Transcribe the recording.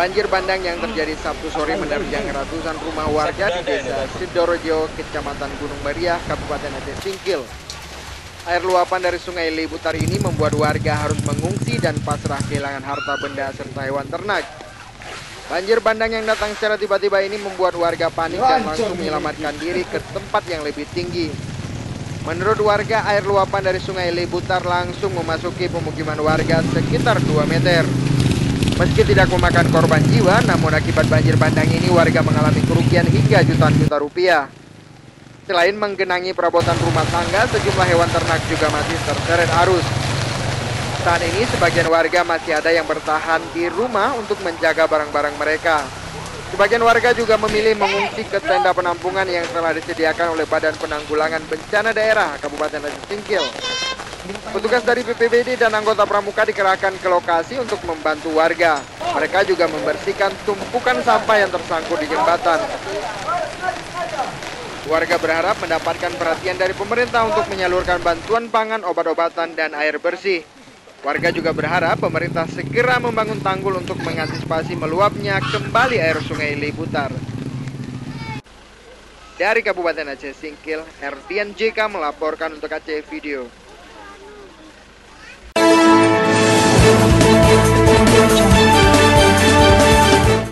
Banjir bandang yang terjadi Sabtu sore menerjang ratusan rumah warga di Desa Sidorejo, Kecamatan Gunung Meriah, Kabupaten Aceh Singkil. Air luapan dari Sungai Libutar ini membuat warga harus mengungsi dan pasrah kehilangan harta benda serta hewan ternak. Banjir bandang yang datang secara tiba-tiba ini membuat warga panik dan langsung menyelamatkan diri ke tempat yang lebih tinggi. Menurut warga, air luapan dari Sungai Libutar langsung memasuki pemukiman warga sekitar 2 meter. Meski tidak memakan korban jiwa, namun akibat banjir bandang ini warga mengalami kerugian hingga jutaan juta rupiah. Selain menggenangi perabotan rumah tangga, sejumlah hewan ternak juga masih terseret arus. Saat ini sebagian warga masih ada yang bertahan di rumah untuk menjaga barang-barang mereka. Sebagian warga juga memilih mengungsi ke tenda penampungan yang telah disediakan oleh Badan Penanggulangan Bencana Daerah Kabupaten Aceh Singkil. Petugas dari BPBD dan anggota pramuka dikerahkan ke lokasi untuk membantu warga. Mereka juga membersihkan tumpukan sampah yang tersangkut di jembatan. Warga berharap mendapatkan perhatian dari pemerintah untuk menyalurkan bantuan pangan, obat-obatan, dan air bersih. Warga juga berharap pemerintah segera membangun tanggul untuk mengantisipasi meluapnya kembali air Sungai Libutar. Dari Kabupaten Aceh Singkil, Erdian JK melaporkan untuk Aceh Video.